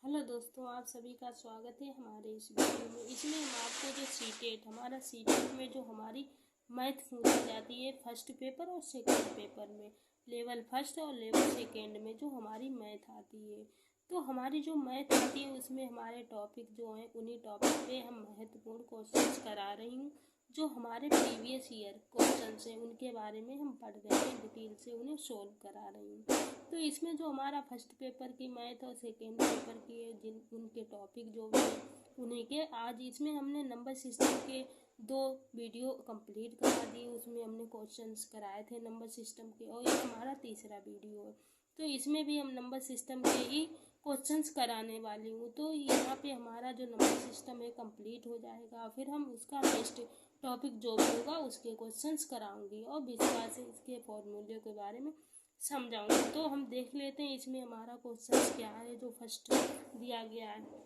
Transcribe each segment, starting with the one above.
Hello दोस्तों, आप सभी का स्वागत है हमारे इस वीडियो में। इसमें हम आपको जो सीटेट हमारा सीटेट में जो हमारी मैथ पूछी जाती है फर्स्ट पेपर और सेकंड पेपर में, लेवल फर्स्ट और लेवल सेकंड में जो हमारी मैथ आती है, तो हमारी जो मैथ आती है उसमें हमारे टॉपिक जो हैं उन्हीं टॉपिक पे हम महत्वपूर्ण क्वेश्चंस करा रही हूँ। जो हमारे प्रीवियस ईयर क्वेश्चंस हैं उनके बारे में हम पढ़ रहे हैं, डिटेल से उन्हें सोल्व करा रही हूँ। तो इसमें जो हमारा फर्स्ट पेपर की मैथ और सेकेंड पेपर की है जिन उनके टॉपिक जो भी हैं उन्हीं के आज इसमें हमने नंबर सिस्टम के 2 वीडियो कंप्लीट करा दिए। उसमें हमने क्वेश्चंस कराए थे नंबर सिस्टम के, और ये हमारा तीसरा वीडियो है। तो इसमें भी हम नंबर सिस्टम के ही क्वेश्चंस कराने वाली हूँ। तो यहाँ पे हमारा जो नंबर सिस्टम है कंप्लीट हो जाएगा, फिर हम उसका नेक्स्ट टॉपिक जो भी होगा उसके क्वेश्चंस कराऊंगी और विस्तार से इसके फॉर्मूले के बारे में समझाऊंगी। तो हम देख लेते हैं इसमें हमारा क्वेश्चन क्या है। जो फर्स्ट दिया गया है,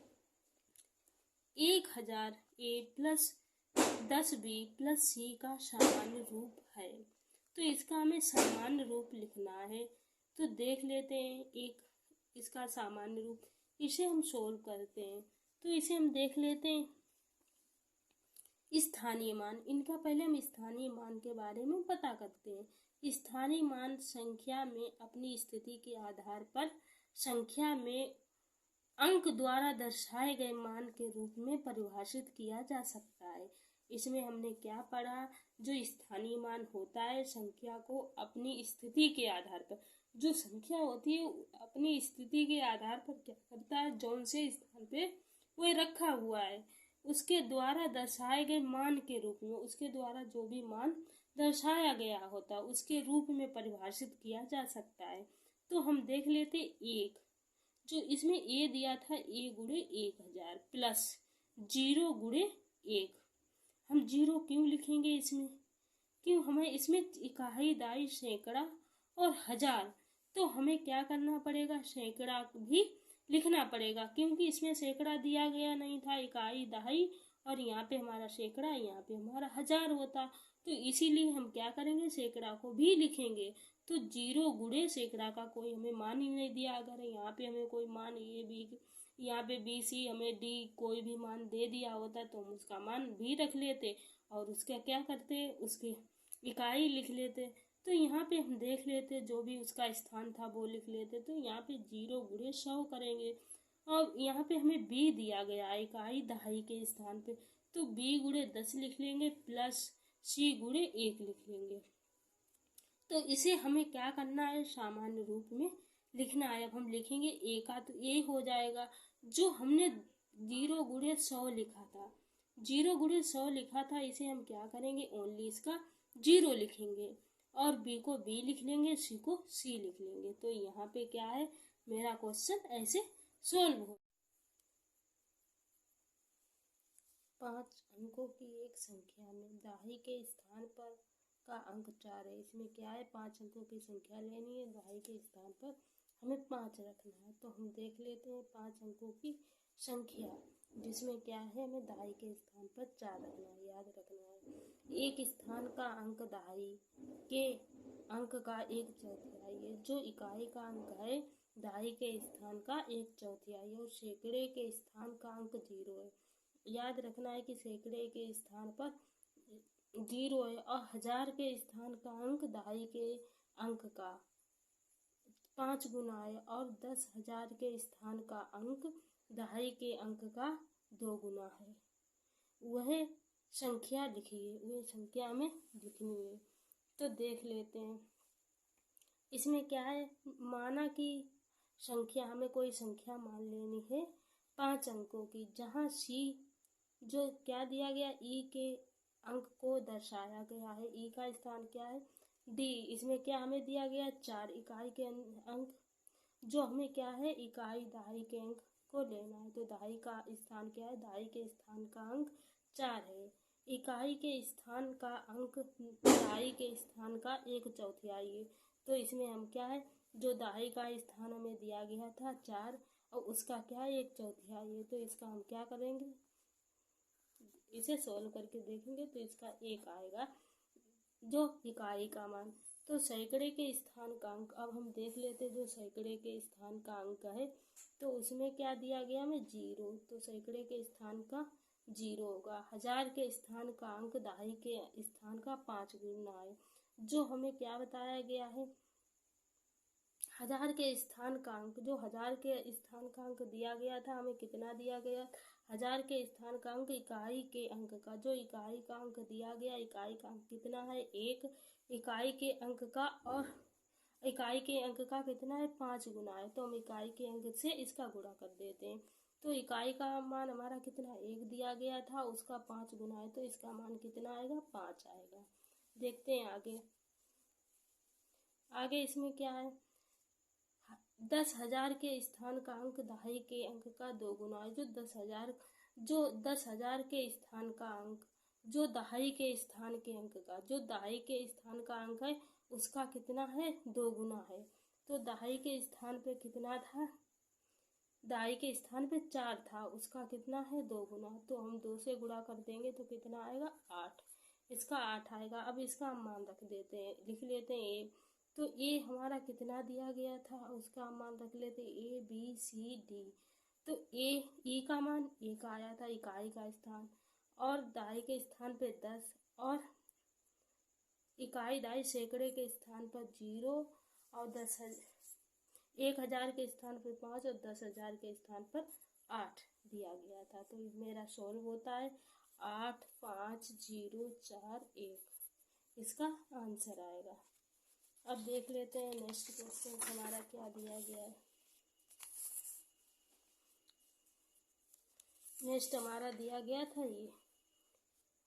1000 A plus 10 B plus C का सामान्य रूप है। तो इसका हमें सामान्य रूप लिखना है। तो देख लेते हैं एक इसका सामान्य रूप, इसे हम सोल्व करते हैं। तो इसे हम देख लेते हैं। स्थानीय मान, इनका पहले हम स्थानीय मान के बारे में पता करते हैं। स्थानीय मान संख्या में अपनी स्थिति के आधार पर संख्या में अंक द्वारा दर्शाए गए मान के रूप में परिभाषित किया जा सकता है। इसमें हमने क्या पढ़ा, जो स्थानीय मान होता है संख्या को अपनी स्थिति के आधार पर, जो संख्या होती है अपनी स्थिति के आधार पर क्या करता है, जौन से स्थान पे वो रखा हुआ है उसके द्वारा दर्शाए गए मान के रूप में, उसके द्वारा जो भी मान दर्शाया गया होता है उसके रूप में परिभाषित किया जा सकता है। तो हम देख लेते एक, जो इसमें ए दिया था ए गुणे 1000 प्लस 0 गुणे 1। हम 0 क्यों लिखेंगे इसमें, क्यों हमें इसमें इकाई दाई सैकड़ा और हजार, तो हमें क्या करना पड़ेगा, सैकड़ा भी लिखना पड़ेगा क्योंकि इसमें सैकड़ा दिया गया नहीं था, इकाई दहाई, और यहाँ पे हमारा सैकड़ा यहाँ पे हमारा हजार होता। तो इसीलिए हम क्या करेंगे, सैकड़ा को भी लिखेंगे। तो 0 गुणे सैकड़ा का कोई हमें मान ही नहीं दिया। अगर यहाँ पे हमें कोई मान ए बी, यहाँ पे बी सी हमें डी कोई भी मान दे दिया होता तो हम उसका मान भी रख लेते और उसका क्या करते, उसकी इकाई लिख लेते। तो यहाँ पे हम देख लेते जो भी उसका स्थान था वो लिख लेते। तो यहाँ पे 0 गुणे 100 करेंगे और यहाँ पे हमें b दिया गया इकाई दहाई के स्थान पे, तो b गुणे 10 लिख लेंगे प्लस c गुणे 1 लिख लेंगे। तो इसे हमें क्या करना है, सामान्य रूप में लिखना है। अब हम लिखेंगे a का, तो a हो जाएगा जो हमने 0 गुणे 100 लिखा था, 0 गुणे 100 लिखा था, इसे हम क्या करेंगे, ओनली इसका 0 लिखेंगे और b को b लिख लेंगे, c को c लिख लेंगे। तो यहाँ पे क्या है, मेरा क्वेश्चन ऐसे सोल्व हो। 5 अंकों की एक संख्या में दहाई के स्थान पर का अंक 4 है। इसमें क्या है, 5 अंकों की संख्या लेनी है, दहाई के स्थान पर हमें 5 रखना है। तो हम देख लेते हैं 5 अंकों की संख्या, जिसमें क्या है, हमें दहाई के स्थान पर 4 रखना है, याद रखना है। एक स्थान का अंक दहाई के अंक का 1/4 है, जो इकाई का अंक है दहाई के स्थान का 1/4, और सैकड़े के स्थान का अंक 0 है। याद रखना है कि सैकड़े के स्थान पर 0 है और हजार के स्थान का अंक दहाई के अंक का 5 गुना है, और 10,000 के स्थान का अंक दहाई के अंक का 2 गुना है। वह संख्या लिखिए, वह संख्या हमें लिखनी है। तो देख लेते हैं इसमें क्या है, माना कि संख्या, हमें कोई संख्या मान लेनी है 5 अंकों की, जहाँ c जो क्या दिया गया, ई के अंक को दर्शाया गया है। ई का स्थान क्या है, डी, इसमें क्या हमें दिया गया 4 इकाई के अंक, जो हमें क्या है, इकाई दहाई के अंक को लेना है। तो दहाई का स्थान क्या है, दहाई के स्थान का अंक 4 है, इकाई के स्थान का अंक दहाई के स्थान का 1/4 है। तो इसमें हम क्या है, जो दहाई का स्थान हमें दिया गया था 4 और उसका क्या है 1/4 है, तो इसका हम क्या करेंगे, इसे सोल्व करके देखेंगे तो इसका 1 आएगा जो इकाई का मान। तो सैकड़े के स्थान का अंक अब हम देख लेते, जो सैकड़े के स्थान का अंक है तो उसमें क्या दिया गया हमें 0, तो सैकड़े के स्थान का 0 होगा। 1000 के स्थान का अंक दहाई के स्थान का 5 गुना है। जो हमें क्या बताया गया है, 1000 के स्थान का अंक, जो 1000 के स्थान का अंक दिया गया था, हमें कितना दिया गया, 1000 के स्थान का अंक इकाई के अंक का, जो इकाई का अंक दिया गया, इकाई का अंक कितना है 1, इकाई के अंक का, और इकाई के अंक का कितना है 5 गुना है, तो हम इकाई के अंक से इसका गुणा कर देते हैं। तो इकाई का मान हमारा कितना 1 दिया गया था, उसका 5 गुना है, तो इसका मान कितना आएगा 5 आएगा। देखते हैं आगे। आगे इसमें क्या है, 10,000 के स्थान का अंक दहाई के अंक का 2 गुना है। जो 10,000 के स्थान का अंक, जो दहाई के स्थान के अंक का, जो दहाई के स्थान का अंक है उसका कितना है 2 गुना है। तो दहाई के स्थान पे कितना था, दहाई के स्थान पे 4 था, उसका कितना है 2 गुना, तो हम 2 से गुणा कर देंगे तो कितना आएगा 8, इसका 8 आएगा। अब इसका हम मान रख देते हैं, लिख लेते हैं ए। तो ए हमारा कितना दिया गया था, उसका हम मान रख लेते हैं ABCD। तो ई का मान 1 आया था, इकाई का स्थान, और दहाई के स्थान पे 10, और इकाई दहाई सैकड़े के स्थान पर 0, और 1000 के स्थान पर 5, और 10,000 के स्थान पर 8 दिया गया था। तो मेरा सॉल्व होता है 8, 5, 0, 4, 1, इसका आंसर आएगा। अब देख लेते हैं नेक्स्ट क्वेश्चन हमारा क्या दिया गया है। नेक्स्ट हमारा दिया गया था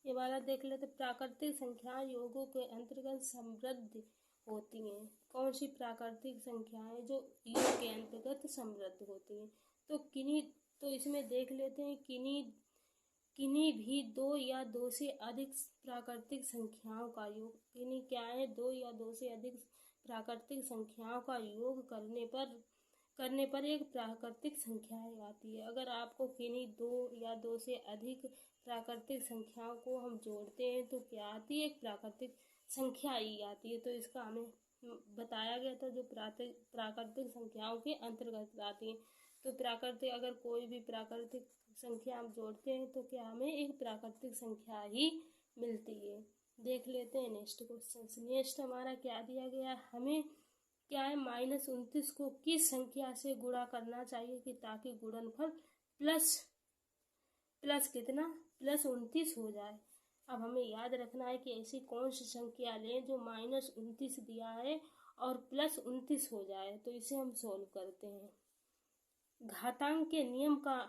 ये वाला देख लेते। प्राकृतिक संख्याएं योगों के अंतर्गत समृद्ध होती हैं। कौन सी प्राकृतिक संख्याएं जो योग के अंतर्गत समृद्ध होती हैं, तो इसमें देख लेते हैं किन्हीं भी 2 या 2 से अधिक प्राकृतिक संख्याओं का योग, किन्हीं क्या है 2 या 2 से अधिक प्राकृतिक संख्याओं का योग करने पर एक प्राकृतिक संख्या आती है। अगर आपको किन्हीं 2 या 2 से अधिक प्राकृतिक संख्याओं को हम जोड़ते हैं तो क्या आती है, एक प्राकृतिक संख्या ही आती है। तो इसका हमें बताया गया था, जो प्राकृतिक संख्याओं के अंतर्गत आती है। तो अगर कोई भी प्राकृतिक संख्या हम जोड़ते हैं तो क्या हमें एक प्राकृतिक संख्या ही मिलती है। देख लेते हैं नेक्स्ट क्वेश्चन। नेक्स्ट हमारा क्या दिया गया, हमें क्या है -29 को किस संख्या से गुणा करना चाहिए कि ताकि गुणनफल प्लस कितना +29 हो जाए। अब हमें याद रखना है कि ऐसी कौन सी संख्या लें जो -29 दिया है और +29 हो जाए। तो इसे हम सोल्व करते हैं घातांक के नियम का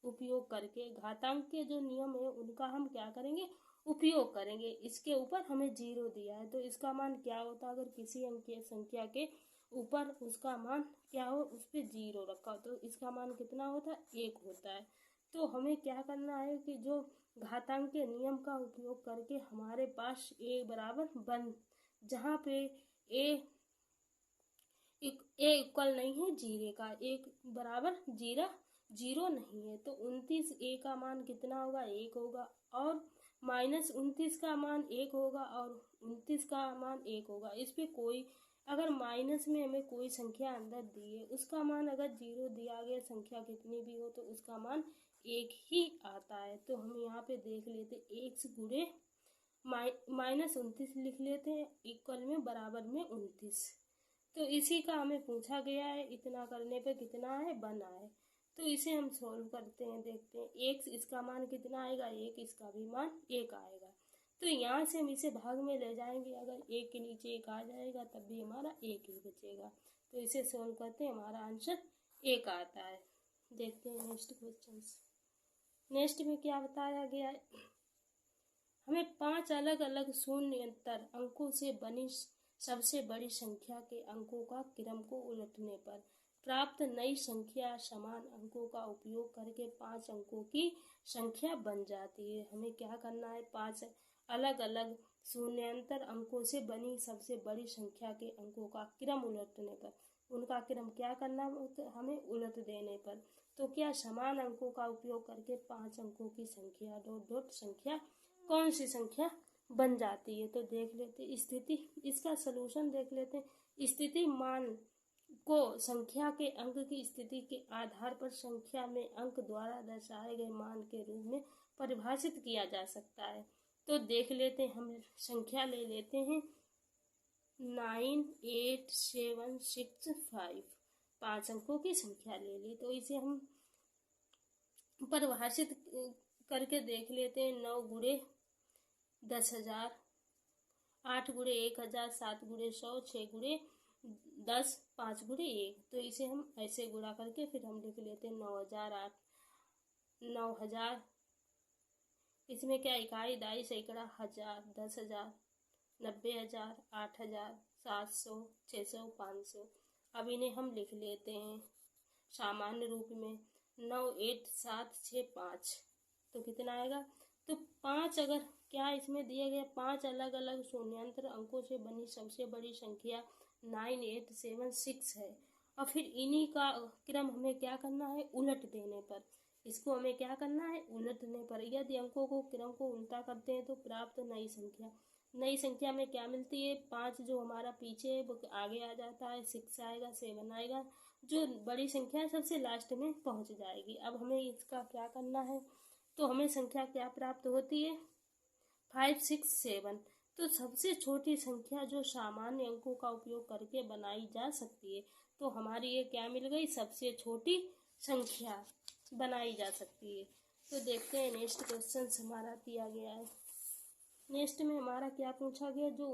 उपयोग करके। घातांक के जो नियम है उनका हम क्या करेंगे, उपयोग करेंगे। इसके ऊपर हमें 0 दिया है, तो इसका मान क्या होता है, अगर किसी अंक संख्या के ऊपर उसका मान क्या हो, उस पर 0 रखा हो, तो इसका मान कितना होता है 1 होता है। तो हमें क्या करना है कि जो घातांक के नियम का उपयोग करके हमारे पास a बराबर 1, जहाँ पे a इक्वल नहीं है 0 का, 1 बराबर 0 नहीं है, तो 29 a का मान कितना होगा 1 होगा, और -29 का मान 1 होगा, और 29 का मान 1 होगा। इस पे कोई अगर माइनस में हमें कोई संख्या अंदर दी है, उसका मान अगर 0 दिया गया, संख्या कितनी भी हो, तो उसका मान 1 ही आता है। तो हम यहाँ पे देख लेते 1 से गुणे -29 लिख लेते हैं, इक्वल में बराबर में 29। तो इसी का हमें पूछा गया है, इतना करने पे कितना है 1 आए। तो इसे हम सोल्व करते हैं, देखते हैं 1 इसका मान कितना आएगा 1, इसका भी मान 1 आएगा। तो यहाँ से हम इसे भाग में ले जाएंगे, अगर 1 के नीचे 1 आ जाएगा तब भी हमारा 1 ही बचेगा। तो इसे सोल्व करते हैं, हमारा आंसर 1 आता है। देखते हैं नेक्स्ट क्वेश्चन। नेक्स्ट में क्या बताया गया है, हमें 5 अलग अलग शून्येतर अंकों से बनी सबसे बड़ी संख्या के अंकों का क्रम को उलटने पर प्राप्त नई संख्या समान अंकों का उपयोग करके 5 अंकों की संख्या बन जाती है। हमें क्या करना है, 5 अलग अलग शून्येतर अंकों से बनी सबसे बड़ी संख्या के अंकों का क्रम उलटने पर, उनका क्रम क्या करना हमें उलट देने पर, तो क्या समान अंकों का उपयोग करके 5 अंकों की संख्या संख्या कौन सी संख्या बन जाती है। तो देख लेते स्थिति, इसका सलूशन देख लेते हैं। स्थिति मान को संख्या के अंक की स्थिति के आधार पर संख्या में अंक द्वारा दर्शाए गए मान के रूप में परिभाषित किया जा सकता है। तो देख लेते हैं, हम संख्या ले लेते हैं 9, 8, 7, 6, 5, 5 अंकों की संख्या ले ली। तो इसे हम परिभाषित करके देख लेते हैं। 9 गुणे 10,000, 8 गुणे 1,000, 7 गुणे 100, 6 गुणे 10, 5 गुणे 1। तो इसे हम ऐसे गुणा करके फिर हम लिख लेते हैं 9,000, 9,000। इसमें क्या इकाई, दाई, सैकड़ा, हजार, 10,000, 90,000, 8,000, 700, 600, 500। अब इन्हें हम लिख लेते हैं सामान्य रूप में। 9, 8, 7, 6, 5। तो कितना आएगा? तो 5 अगर क्या इसमें दिए गए 5 अलग अलग शून्यांतर अंकों से बनी सबसे बड़ी संख्या 9, 8, 7, 6 है। और फिर इन्हीं का क्रम हमें क्या करना है? उलट देने पर। इसको हमें क्या करना है? उलटने पर। यदि अंकों को क्रम को उल्टा करते हैं तो प्राप्त नई संख्या, नई संख्या में क्या मिलती है? 5 जो हमारा पीछे है वो आगे आ जाता है, 6 आएगा, 7 आएगा, जो बड़ी संख्या है सबसे लास्ट में पहुंच जाएगी। अब हमें इसका क्या करना है? तो हमें संख्या क्या प्राप्त होती है? 5, 6, 7। तो सबसे छोटी संख्या जो सामान्य अंकों का उपयोग करके बनाई जा सकती है, तो हमारी ये क्या मिल गई? सबसे छोटी संख्या बनाई जा सकती है। तो देखते हैं नेक्स्ट क्वेश्चन हमारा दिया गया है। नेक्स्ट में हमारा क्या पूछा गया? जो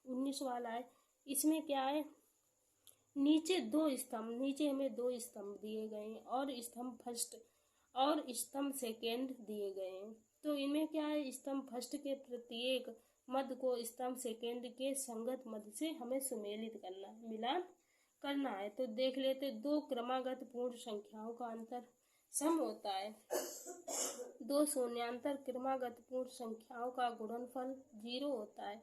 19 वाला है, इसमें क्या है? नीचे हमें 2 स्तंभ दिए गए हैं और स्तंभ फर्स्ट और स्तंभ सेकेंड दिए गए हैं। तो इनमें क्या है? स्तंभ फर्स्ट के प्रत्येक मध्य को स्तंभ सेकेंड के संगत मध्य से हमें सुमेलित करना, मिलान करना है। तो देख लेते, 2 क्रमागत पूर्ण संख्याओं का अंतर सम होता है। 2 शून्यांतर क्रमागत पूर्ण संख्याओं का गुणनफल 0 होता है।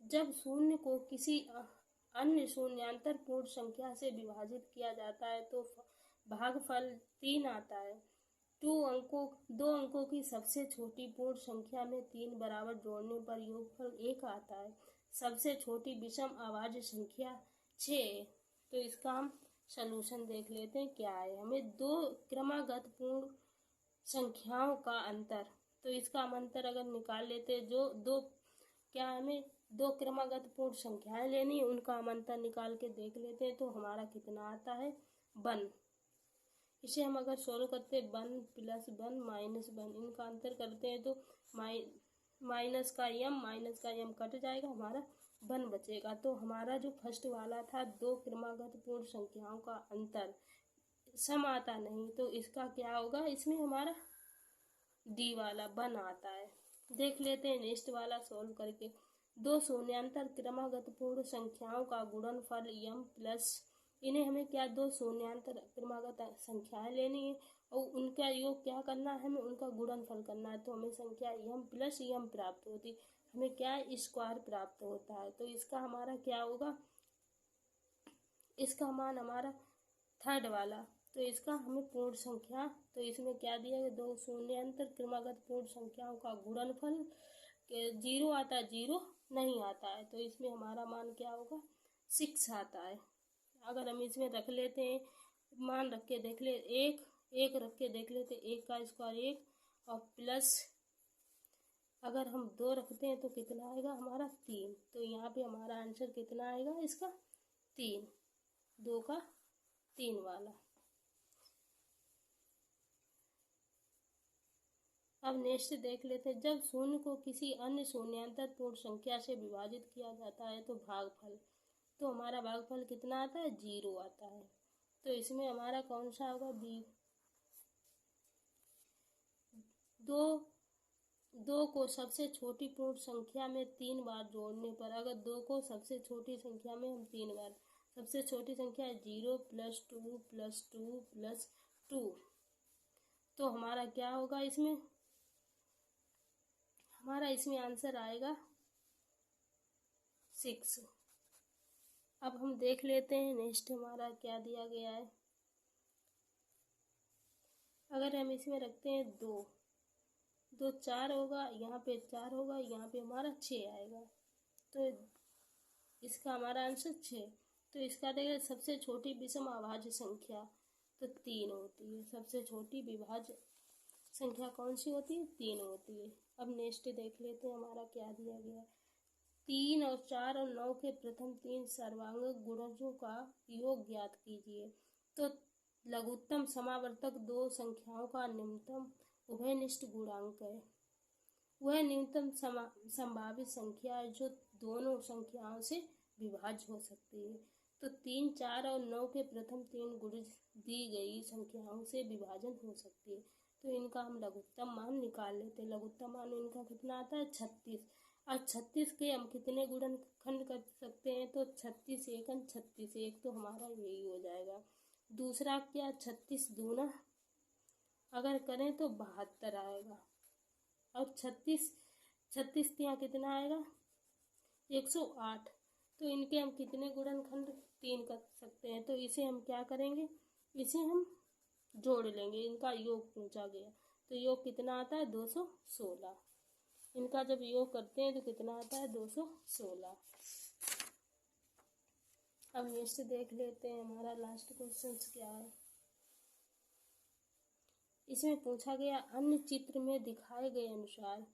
जब शून्य को किसी अन्य शून्यांतर पूर्ण संख्या से विभाजित किया जाता है तो भागफल 3 आता है। 2 अंकों की सबसे छोटी पूर्ण संख्या में 3 बराबर जोड़ने पर योगफल 1 आता है। सबसे छोटी विषम अभाज्य संख्या 6। तो इसका हम सलूशन देख लेते हैं क्या है। हमें 2 क्रमागत पूर्ण संख्याओं का अंतर, तो इसका हम अंतर अगर निकाल लेते हैं, जो दो क्या हमें 2 क्रमागत पूर्ण संख्याएं लेनी है, उनका हम अंतर निकाल के देख लेते हैं। तो हमारा कितना आता है? 1। इसे हम अगर सोल्व करते हैं 1 + 1 - 1, इनका अंतर करते हैं तो माइनस का यम कट जाएगा, हमारा 1 बचेगा। तो हमारा जो फर्स्ट वाला था 2 क्रमागत पूर्ण संख्याओं का अंतर सम आता नहीं, तो इसका क्या होगा? इसमें हमारा डी वाला 1 आता है। देख लेते हैं नेक्स्ट वाला सोल्व करके। 2 शून्यांतर क्रमागत पूर्ण संख्याओं का गुणनफल यम प्लस, इन्हें हमें क्या 2 शून्यांतर क्रमागत संख्याएं लेनी है और उनका योग क्या करना है? हमें उनका गुणनफल करना है। तो हमें संख्या यम प्लस यम प्राप्त होती, हमें क्या स्क्वायर प्राप्त होता है। तो इसका हमारा क्या होगा? इसका मान हमारा थर्ड वाला। तो इसका हमें पूर्ण संख्या, तो इसमें क्या दिया है? 2 शून्यांतर क्रमागत पूर्ण संख्याओं का गुणनफल 0 आता है, 0 नहीं आता है। तो इसमें हमारा मान क्या होगा? 6 आता है। अगर हम इसमें रख लेते हैं, मान रख के देख ले, 1 रख के देख लेते, 1 का स्क्वायर 1 और प्लस अगर हम 2 रखते हैं तो कितना आएगा हमारा? 3। तो यहाँ पे हमारा आंसर कितना आएगा इसका? 3, 2 का 3 वाला। अब नेक्स्ट देख लेते हैं। जब शून्य को किसी अन्य शून्यांतर पूर्ण संख्या से विभाजित किया जाता है तो भागफल, तो हमारा भागफल कितना आता है? 0 आता है। तो इसमें हमारा कौन सा होगा? बी। 2 को सबसे छोटी पूर्ण संख्या में 3 बार जोड़ने पर, अगर 2 को सबसे छोटी संख्या में हम 3 बार, सबसे छोटी संख्या 0 + 2 + 2 + 2, तो हमारा क्या होगा? हमारा इसमें आंसर आएगा 6। अब हम देख लेते हैं नेक्स्ट हमारा क्या दिया गया है। अगर हम इसमें रखते हैं 2 4 होगा, यहाँ पे 4 होगा, यहाँ पे हमारा 6 आएगा। तो इसका हमारा आंसर 6। तो इसका देखिए सबसे छोटी विषम अभाज्य संख्या तो 3 होती है। सबसे छोटी विभाज्य संख्या कौन सी होती है? 3 होती है। अब नेक्स्ट देख लेते हैं हमारा क्या दिया गया है। 3 और 4 और 9 के प्रथम 3 सर्वांग गुणजों का योग ज्ञात कीजिए। तो लघुत्तम समावर्तक दो संख्याओं का निम्नतम उभयनिष्ठ गुणांक है। वह न्यूनतम संभावित संख्या है जो दोनों संख्याओं से विभाज्य हो सकती है। तो 3, 4 और 9 के प्रथम 3 गुणज दी गई संख्याओं से विभाजन हो सकती है। तो इनका हम लघुत्तम मान निकाल लेते हैं। लघुत्तम मान इनका कितना आता है? 36। और 36 के हम कितने गुणनखंड कर सकते हैं? तो 36 एकन 36 तो हमारा यही हो जाएगा। दूसरा क्या? 36 दूना अगर करें तो 72 आएगा। और 36 यहाँ कितना आएगा? 108। तो इनके हम कितने गुणनखंड? 3 कर सकते हैं। तो इसे हम क्या करेंगे? इसे हम जोड़ लेंगे। इनका योग पूछा गया तो योग कितना आता है? 216। इनका जब योग करते हैं तो कितना आता है? 216। अब नेक्स्ट देख लेते हैं हमारा लास्ट क्वेश्चन क्या है। इसमें पूछा गया अन्य चित्र में दिखाए गए अनुसार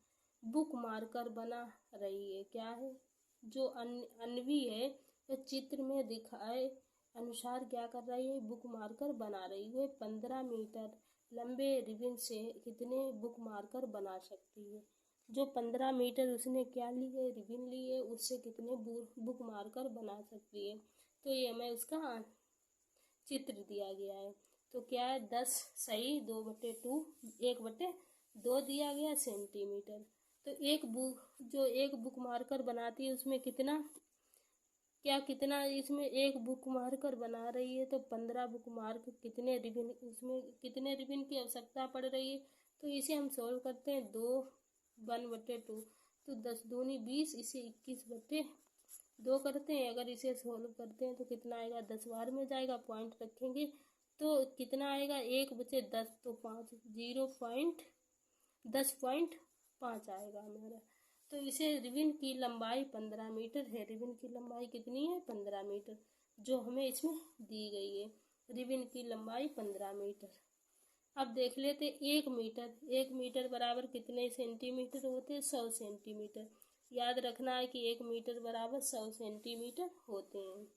बुक मार्कर बना रही है। क्या है? जो अन्वी है वह चित्र में दिखाए अनुसार क्या कर रही है? बुक मार्कर बना रही है। 15 मीटर लंबे रिबन से कितने बुक मार्कर बना सकती है? जो 15 मीटर उसने क्या ली है? रिबन ली है। उससे कितने बुक मार्कर बना सकती है? तो ये हमें उसका चित्र दिया गया है। तो क्या है? 10 सही 2/2 1/2 दिया गया सेंटीमीटर। तो एक बुक मार्कर बनाती है उसमें कितना इसमें एक बुक मार्कर बना रही है। तो 15 बुक मार्क कितने रिबन, उसमें कितने रिबन की आवश्यकता पड़ रही है? तो इसे हम सॉल्व करते हैं। 1/2 तो 10 दूनी 20, इसे 21/2 करते हैं। अगर इसे सॉल्व करते हैं तो कितना आएगा? 10 बार में जाएगा, पॉइंट रखेंगे तो कितना आएगा? 1 बचे 10 तो 5 10.5 आएगा हमारा। तो इसे रिबन की लंबाई 15 मीटर है। रिबन की लंबाई कितनी है? 15 मीटर जो हमें इसमें दी गई है। रिबन की लंबाई 15 मीटर। अब देख लेते 1 मीटर बराबर कितने सेंटीमीटर होते हैं? 100 सेंटीमीटर। याद रखना है कि 1 मीटर बराबर 100 सेंटीमीटर होते हैं।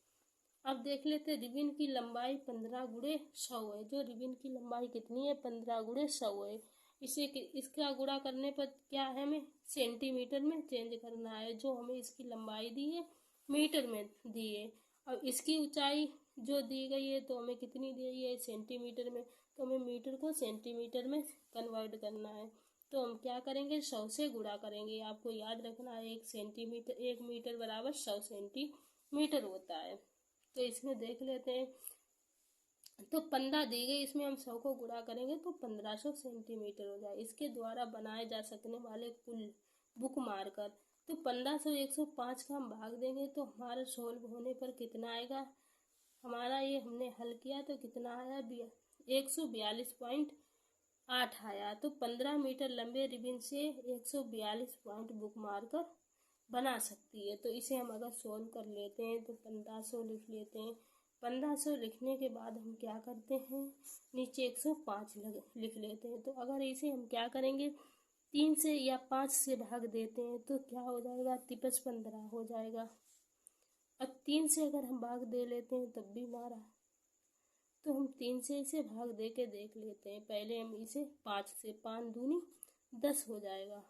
अब देख लेते रिबन की लंबाई 15 गुणे 100 है। जो रिबन की लंबाई कितनी है? 15 गुणे 100 है। इसका गुणा करने पर क्या है? हमें सेंटीमीटर में चेंज करना है। जो हमें इसकी लंबाई दी है मीटर में दी है और इसकी ऊंचाई जो दी गई है तो हमें कितनी दी गई है? सेंटीमीटर में। तो हमें मीटर को सेंटीमीटर में कन्वर्ट करना है। तो हम क्या करेंगे? 100 से गुणा करेंगे। आपको याद रखना है 1 मीटर बराबर 100 सेंटीमीटर होता है। तो इसमें देख लेते हैं। तो 15 दी गई, इसमें हम 100 को गुणा करेंगे तो 1500 सेंटीमीटर हो जाए। इसके द्वारा बनाए जा सकने वाले कुल बुक मार्कर तो 1500 105 का हम भाग देंगे तो हमारा सोल्व होने पर कितना आएगा? हमारा ये हमने हल किया तो कितना आया? 142.8 आया। तो 15 मीटर लंबे रिबन से 142 पॉइंट बुक मार्कर बना सकती है। तो इसे हम अगर सोल्व कर लेते हैं तो 1500 लिख लेते हैं। 1500 लिखने के बाद हम क्या करते हैं? नीचे 105 लिख लेते हैं। तो अगर इसे हम क्या करेंगे? 3 से या 5 से भाग देते हैं तो क्या हो जाएगा? 15 हो जाएगा। अब 3 से अगर हम भाग दे लेते हैं तब भी हमारा, तो हम 3 से इसे भाग दे के देख लेते हैं। पहले हम इसे 5 से 5 दूनी 10 हो जाएगा।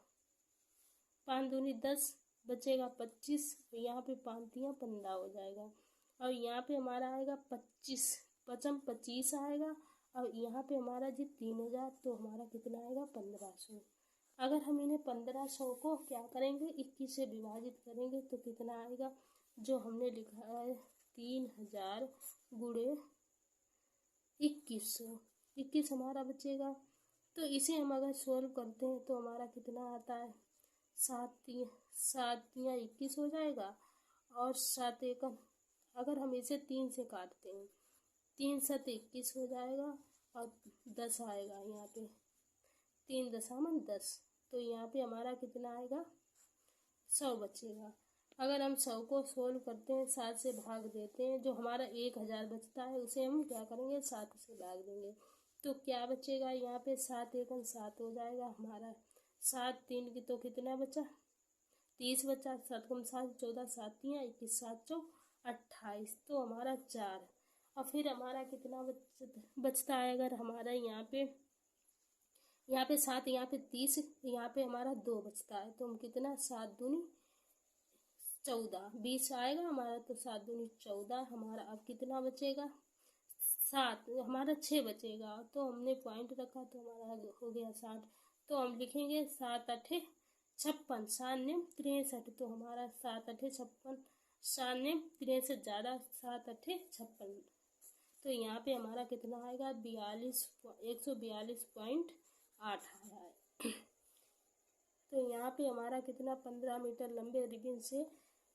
5 दूनी 10 बचेगा 25। यहाँ पे 5 हो जाएगा और यहाँ पे हमारा आएगा 25 25 आएगा और यहाँ पे हमारा जी 3000। तो हमारा कितना आएगा? 1500। अगर हम इन्हें 1500 को क्या करेंगे? 21 से विभाजित करेंगे तो कितना आएगा? जो हमने लिखा है 3000 गुणे 2100, 21 हमारा बचेगा। तो इसे हम अगर सोल्व करते हैं तो हमारा कितना आता है? 7 या 21 हो जाएगा और 7 एकम अगर हम इसे 3 से काटते हैं 3 7 21 हो जाएगा और 10 आएगा यहाँ पे 3 10। तो यहाँ पे हमारा कितना आएगा? 100 बचेगा। अगर हम 100 को सोल्व करते हैं, 7 से भाग देते हैं, जो हमारा 1000 बचता है उसे हम क्या करेंगे, 7 से भाग देंगे। तो क्या बचेगा यहाँ पे, 7 एकम 7 हो जाएगा हमारा। 7 3 की तो कितना बचा, 30 बचा। 7 कम 7 14, 7 3 21, 7 चौक 28, तो हमारा 4। और फिर हमारा कितना बचता है, अगर हमारा यहाँ पे 7, यहाँ पे 30, यहाँ पे हमारा 2 बचता है, तो हम कितना, 7 दूनी 14, 20 आएगा हमारा, तो 7 दूनी 14। हमारा अब कितना बचेगा, 7, हमारा 6 बचेगा। तो हमने पॉइंट रखा तो हमारा हो गया 60। तो हम लिखेंगे 7 8 56, 7 9 63, तो हमारा 7 8 56, 7 9 63 ज़्यादा, 7 8 56। तो यहाँ पे हमारा कितना आएगा, 142.8 आया है। तो यहाँ पे हमारा कितना, 15 मीटर लंबे रिबन से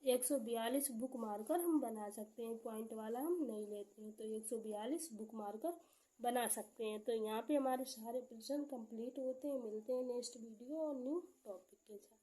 142 बुक मार्कर हम बना सकते हैं। पॉइंट वाला हम नहीं लेते हैं, तो 142 बुक मार्कर बना सकते हैं। तो यहाँ पे हमारे सारे प्रश्न कंप्लीट होते हैं। मिलते हैं नेक्स्ट वीडियो और न्यू टॉपिक के साथ।